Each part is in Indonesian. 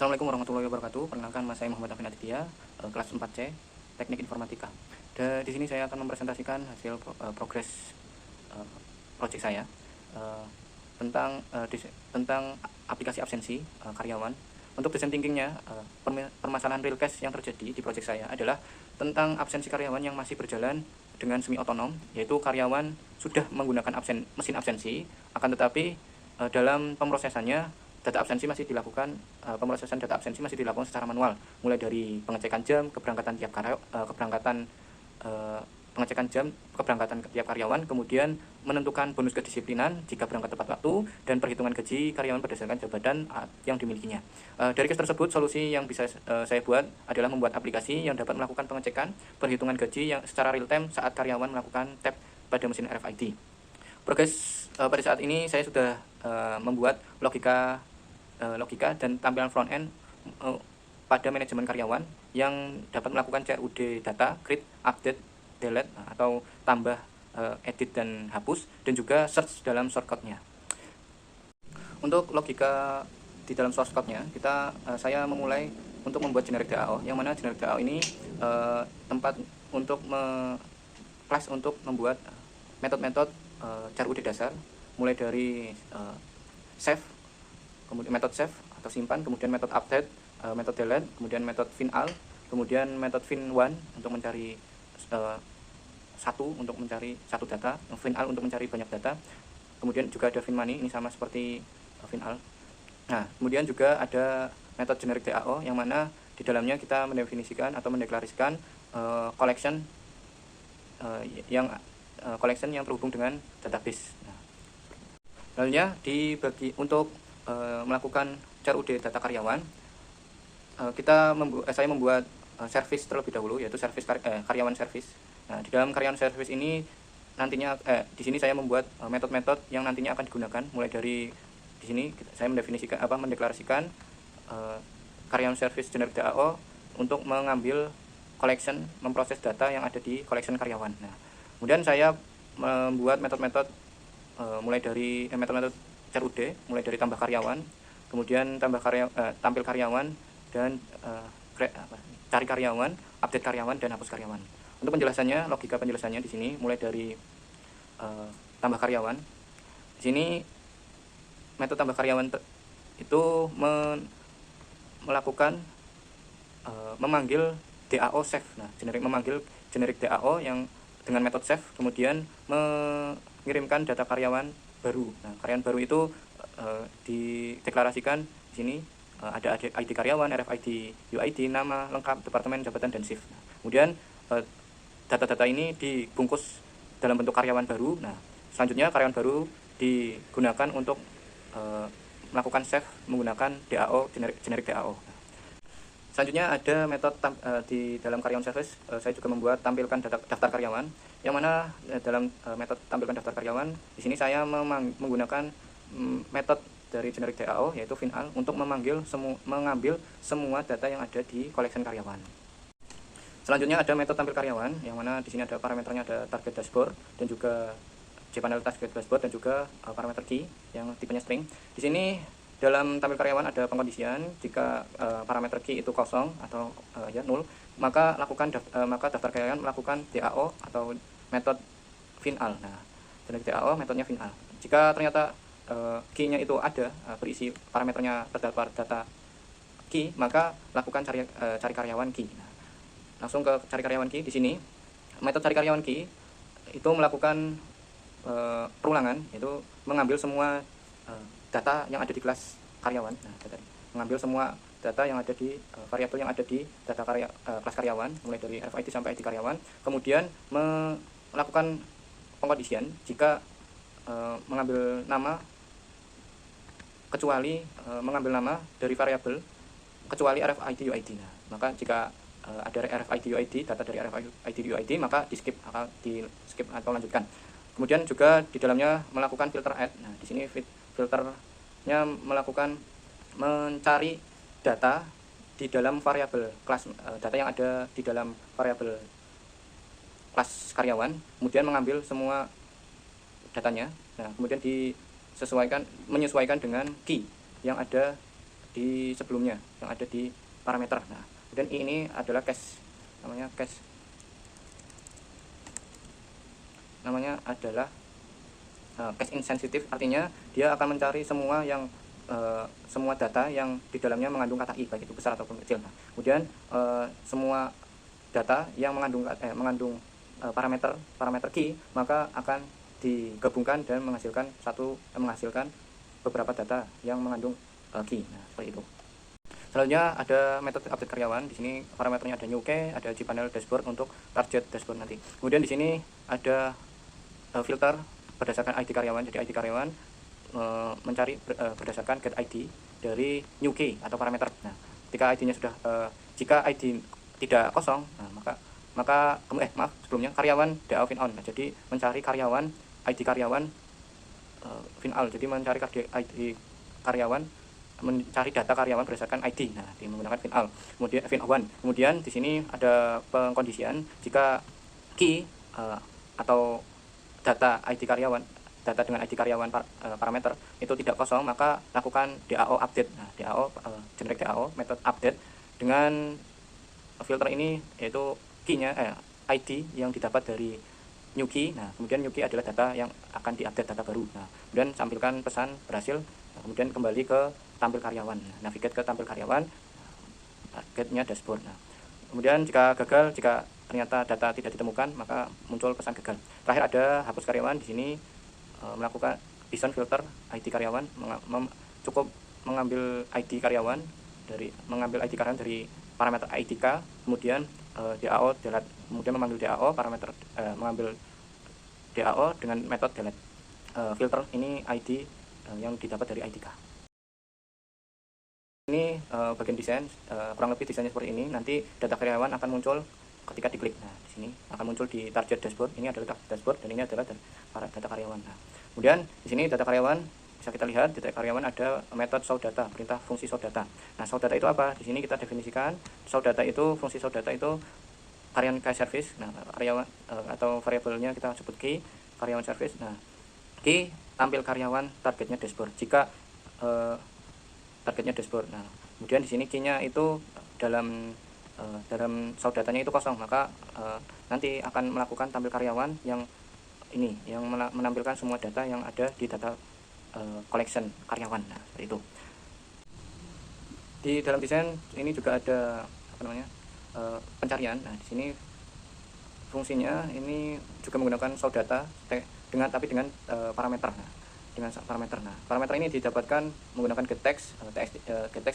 Assalamualaikum warahmatullahi wabarakatuh. Perkenalkan, saya Muhammad Afin Aditya, kelas 4C, Teknik Informatika. Dan di sini saya akan mempresentasikan hasil progres proyek saya tentang aplikasi absensi karyawan. Untuk desain thinkingnya, permasalahan real case yang terjadi di proyek saya adalah tentang absensi karyawan yang masih berjalan dengan semi otonom, yaitu karyawan sudah menggunakan mesin absensi, akan tetapi dalam pemrosesannya pemrosesan data absensi masih dilakukan secara manual, mulai dari pengecekan jam keberangkatan tiap karyawan, kemudian menentukan bonus kedisiplinan jika berangkat tepat waktu, dan perhitungan gaji karyawan berdasarkan jabatan yang dimilikinya. Dari case tersebut, solusi yang bisa saya buat adalah membuat aplikasi yang dapat melakukan pengecekan perhitungan gaji yang secara real time saat karyawan melakukan tap pada mesin RFID. Progres pada saat ini saya sudah membuat logika dan tampilan front end pada manajemen karyawan yang dapat melakukan CRUD data, create, update, delete, atau tambah, edit dan hapus, dan juga search dalam shortcut-nya. Untuk logika di dalam source code-nya, saya memulai untuk membuat generic DAO, yang mana generic DAO ini tempat untuk kelas untuk membuat metode-metode CRUD dasar, mulai dari save, kemudian metode save atau simpan, kemudian metode update, metode delete, kemudian metode final, kemudian metode fin1 untuk mencari untuk mencari satu data, final untuk mencari banyak data, kemudian juga ada finmoney, ini sama seperti final. Nah, kemudian juga ada metode generic DAO, yang mana di dalamnya kita mendefinisikan atau mendeklarasikan collection yang terhubung dengan database. Nah, lainnya untuk melakukan CRUD data karyawan, saya membuat service terlebih dahulu, yaitu karyawan service. Nah, di dalam karyawan service ini nantinya di sini saya membuat metode-metode yang nantinya akan digunakan, mulai dari di sini saya mendeklarasikan karyawan service generic DAO untuk mengambil memproses data yang ada di collection karyawan. Nah, kemudian saya membuat metode-metode mulai dari metode-metode CRUD, mulai dari tambah karyawan, kemudian tampil karyawan, dan cari karyawan, update karyawan, dan hapus karyawan. Untuk penjelasannya, logika penjelasannya di sini mulai dari tambah karyawan. Di sini metode tambah karyawan itu memanggil DAO save. Nah, memanggil generic DAO yang dengan metode save, kemudian mengirimkan data karyawan baru. Nah, karyawan baru itu dideklarasikan di sini, ada ID karyawan, RFID, UID, nama lengkap, departemen, jabatan, dan shift. Nah, kemudian data-data ini dibungkus dalam bentuk karyawan baru. Nah, selanjutnya karyawan baru digunakan untuk melakukan save menggunakan DAO, generic DAO. Selanjutnya ada metode di dalam karyawan service, saya juga membuat tampilkan daftar karyawan, yang mana dalam metode tampilkan daftar karyawan, di sini saya menggunakan metode dari generic DAO, yaitu final, untuk mengambil semua data yang ada di collection karyawan. Selanjutnya ada metode tampil karyawan, yang mana di sini ada parameternya, ada target dashboard, dan juga cPanel target dashboard, dan juga parameter key yang tipenya string. Di sini dalam tampil karyawan ada pengkondisian, jika parameter key itu kosong atau nol, maka daftar karyawan melakukan DAO atau metode final. Nah, generic DAO metodenya final. Jika ternyata key-nya itu ada, berisi parameternya terdapat data key, maka lakukan cari karyawan key. Nah, langsung ke cari karyawan key. Di sini metode cari karyawan key itu melakukan perulangan, yaitu mengambil semua data yang ada di kelas karyawan. Nah, mengambil semua data yang ada di variabel yang ada di data kelas karyawan, mulai dari RFID sampai ID karyawan, kemudian melakukan pengkondisian jika mengambil nama mengambil nama dari variabel kecuali RFID UID. Nah, maka jika ada RFID UID, data dari RFID UID, maka di skip atau lanjutkan. Kemudian juga di dalamnya melakukan filter add. Nah, di sini filternya mencari data di dalam variabel kelas, data yang ada di dalam variabel kelas karyawan, kemudian mengambil semua datanya. Nah, kemudian menyesuaikan dengan key yang ada di sebelumnya yang ada di parameter. Nah, kemudian I ini adalah cache, namanya adalah cache insensitive, artinya dia akan mencari semua data yang di dalamnya mengandung kata i, baik itu besar ataupun kecil. Nah, kemudian semua data yang mengandung parameter key maka akan digabungkan dan menghasilkan beberapa data yang mengandung key. Nah, seperti itu. Selanjutnya ada metode update karyawan. Di sini parameternya ada new key, ada cPanel dashboard untuk target dashboard nanti. Kemudian di sini ada filter berdasarkan ID karyawan. Jadi ID karyawan mencari berdasarkan get ID dari new key atau parameter. Nah, ketika ID-nya sudah jika ID tidak kosong, nah, sebelumnya karyawan DAO FinOn. Nah, jadi mencari karyawan ID karyawan FinOn. Jadi mencari ID karyawan, mencari data karyawan berdasarkan ID. Nah, menggunakan FinOn. Kemudian FinOn. Kemudian di sini ada pengkondisian jika key atau data dengan ID karyawan parameter itu tidak kosong, maka lakukan DAO update. Nah, generate DAO method update dengan filter ini, yaitu key-nya ID yang didapat dari new key. Nah, kemudian new key adalah data yang akan diupdate, data baru. Nah, kemudian sampaikan pesan berhasil. Nah, kemudian kembali ke tampil karyawan. Nah, navigate ke tampil karyawan, targetnya dashboard. Nah, kemudian jika ternyata data tidak ditemukan, maka muncul pesan gagal. Terakhir ada hapus karyawan. Di sini melakukan desain filter ID karyawan, cukup mengambil ID karyawan dari parameter IDK, kemudian DAO delete, kemudian memanggil DAO mengambil DAO dengan metode delete. Filter ini ID yang didapat dari IDK. Ini bagian desain, kurang lebih desainnya seperti ini. Nanti data karyawan akan muncul ketika diklik. Nah, di sini akan muncul di target dashboard. Ini adalah dashboard dan ini adalah data karyawan. Nah, kemudian di sini data karyawan bisa kita lihat, data karyawan ada metode show data, perintah fungsi show data. Nah, show data itu apa? Di sini kita definisikan show data itu, fungsi show data itu karyawan key service. Nah, karyawan atau variabelnya kita sebut key karyawan service. Nah, key tampil karyawan, targetnya dashboard. Jika targetnya dashboard. Nah, kemudian di sini key-nya itu dalam show datanya itu kosong, maka nanti akan melakukan tampil karyawan yang menampilkan semua data yang ada di data collection karyawan. Nah, seperti itu. Di dalam desain ini juga ada pencarian. Nah, di sini fungsinya ini juga menggunakan show data dengan parameter. Nah, parameter ini didapatkan menggunakan get text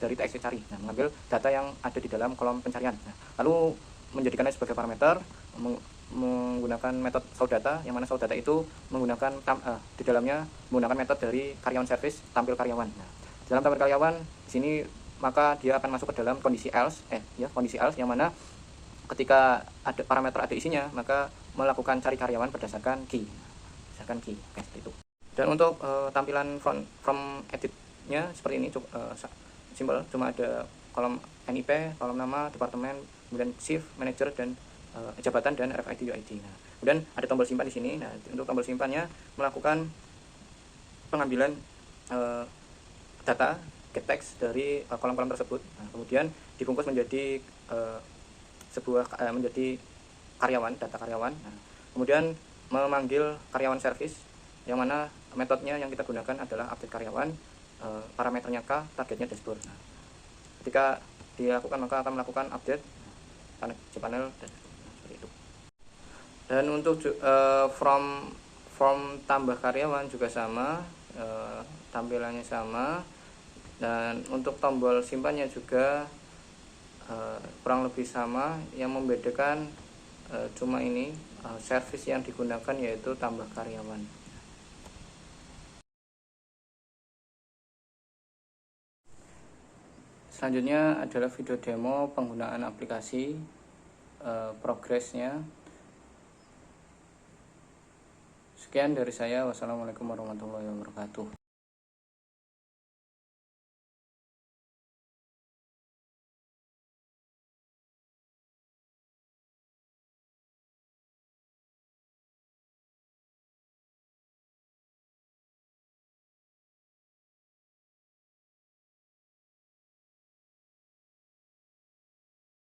dari txt cari. Nah, mengambil data yang ada di dalam kolom pencarian. Nah, lalu menjadikannya sebagai parameter menggunakan metode show data, yang mana show data itu menggunakan di dalamnya menggunakan metode dari karyawan service tampil karyawan. Nah, dalam tampil karyawan di sini maka dia akan masuk ke dalam kondisi else yang mana ketika ada parameter ada isinya, maka melakukan cari karyawan berdasarkan key. Oke, seperti itu. Dan untuk tampilan from edit-nya seperti ini, simple, cuma ada kolom NIP, kolom nama, departemen, kemudian shift, manager, dan jabatan, dan RFID UID. Nah, kemudian ada tombol simpan di sini. Nah, untuk tombol simpannya melakukan pengambilan data get text dari kolom-kolom tersebut. Nah, kemudian dibungkus menjadi menjadi karyawan, data karyawan. Nah, kemudian memanggil karyawan service, yang mana metodenya yang kita gunakan adalah update karyawan, parameternya K, targetnya dashboard. Nah, ketika dilakukan maka akan melakukan update cPanel dan seperti itu. Dan untuk form tambah karyawan juga sama, tampilannya sama, dan untuk tombol simpannya juga kurang lebih sama. Yang membedakan cuma ini service yang digunakan yaitu tambah karyawan. Selanjutnya adalah video demo penggunaan aplikasi, progresnya. Sekian dari saya. Wassalamualaikum warahmatullahi wabarakatuh.